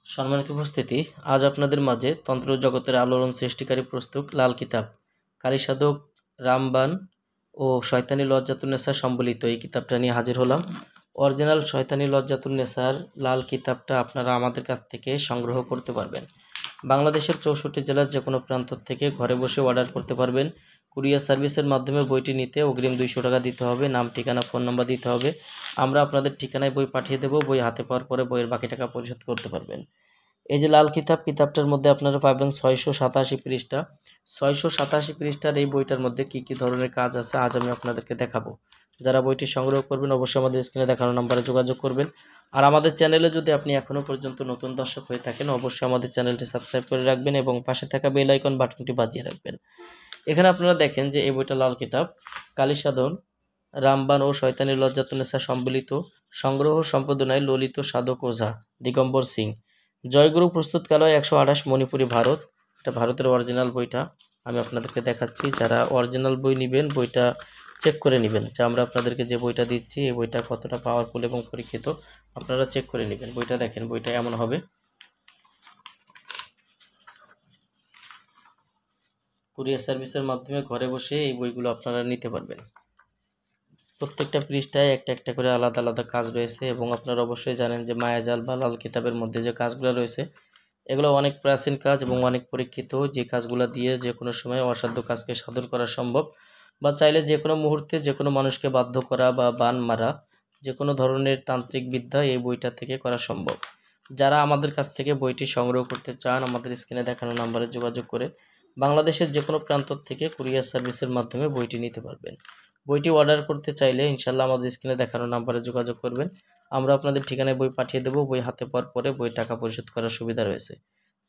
সম্মানিত উপস্থিতি, আজ আপনাদের মাঝে তন্ত্র জগতের আলোড়ন সৃষ্টিকারী পুস্তক লাল কিতাব কালী সাধক রামবান ও শয়তানি লজ্জাতুন্নেসা সম্বলিত এই কিতাবটা নিয়ে হাজির হলাম। অরিজিনাল শয়তানি লজ্জাতুন্নেসার লাল কিতাবটা আপনারা আমাদের কাছ থেকে সংগ্রহ করতে পারবেন। বাংলাদেশের 64 জেলার যে কোনো প্রান্ত থেকে ঘরে বসে অর্ডার করতে পারবেন। কুরিয়ার সার্ভিসের মাধ্যমে বইটি নিতে অগ্রিম 200 টাকা দিতে হবে। নাম, ঠিকানা, ফোন নাম্বার দিতে হবে। আমরা আপনাদের ঠিকানায় বই পাঠিয়ে দেব। বই হাতে পাওয়ার পরে বইয়ের বাকি টাকা পরিশোধ করতে পারবেন। এই যে লাল কিতাবটার মধ্যে আপনারা পাবেন 687 পৃষ্ঠা। 687 পৃষ্ঠার এই বইটার মধ্যে কি কি ধরনের কাজ আছে আজ আমি আপনাদেরকে দেখাবো। যারা বইটি সংগ্রহ করবেন অবশ্যই আমাদের স্ক্রিনে দেখানো নাম্বারে যোগাযোগ করবেন। আর আমাদের চ্যানেলে যদি আপনি এখনও পর্যন্ত নতুন দর্শক হয়ে থাকেন অবশ্যই আমাদের চ্যানেলটি সাবস্ক্রাইব করে রাখবেন এবং পাশে থাকা বেল আইকন বাটনটি বাজিয়ে রাখবেন। এখানে আপনারা দেখেন যে এই বইটা লাল কিতাব কালী সাধন রামবান ও শয়তানি লজ্জাতুন্নেসা সম্বলিত, সংগ্রহ সম্পাদনায় ললিত সাধক ওঝা দিগম্বর সিং, জয়গুরু প্রস্তুতকালয় 128 মণিপুরি, ভারত। এটা ভারতের অরিজিনাল বইটা আমি আপনাদেরকে দেখাচ্ছি। যারা অরিজিনাল বই নেবেন বইটা চেক করে নেবেন যে আমরা আপনাদেরকে যে বইটা দিচ্ছি এই বইটা কতটা পাওয়ারফুল এবং পরীক্ষিত আপনারা চেক করে নেবেন। বইটা দেখেন, বইটা এমন হবে। কুরিয়ার সার্ভিসের মাধ্যমে ঘরে বসে এই বইগুলো আপনারা নিতে পারবেন। প্রত্যেকটা পৃষ্ঠায় একটা একটা করে আলাদা আলাদা কাজ রয়েছে এবং আপনারা অবশ্যই জানেন যে মায়াজাল বা লাল কিতাবের মধ্যে যে কাজগুলো রয়েছে এগুলো অনেক প্রাচীন কাজ এবং অনেক পরীক্ষিত, যে কাজগুলো দিয়ে যে কোনো সময় অসাধ্য কাজকে সাধন করা সম্ভব, বা চাইলে যে কোনো মুহূর্তে যে কোনো মানুষকে বাধ্য করা বা বান মারা যে কোনো ধরনের তান্ত্রিক বিদ্যা এই বইটা থেকে করা সম্ভব। যারা আমাদের কাছ থেকে বইটি সংগ্রহ করতে চান আমাদের স্ক্রিনে দেখানো নাম্বারে যোগাযোগ করে বাংলাদেশের যে কোনো প্রান্ত থেকে কুরিয়ার সার্ভিসের মাধ্যমে বইটি নিতে পারবেন। বইটি অর্ডার করতে চাইলে ইনশাল্লাহ আমাদের স্ক্রিনে দেখানো নাম্বারে যোগাযোগ করবেন। আমরা আপনাদের ঠিকানায় বই পাঠিয়ে দেবো। বই হাতে পাওয়ার পরে বই টাকা পরিশোধ করার সুবিধা রয়েছে,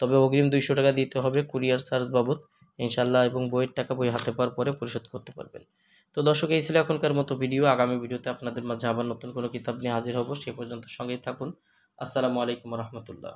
তবে অগ্রিম 200 টাকা দিতে হবে কুরিয়ার চার্জ বাবদ ইনশাল্লাহ, এবং বইয়ের টাকা বই হাতে পাওয়ার পরে পরিশোধ করতে পারবেন। তো দর্শক, এই ছিল এখনকার মতো ভিডিও। আগামী ভিডিওতে আপনাদের মাঝে আবার নতুন কোনো কিতাব নিয়ে হাজির হব। সে পর্যন্ত সঙ্গেই থাকুন। আসসালামু আলাইকুম রহমতুল্লাহ।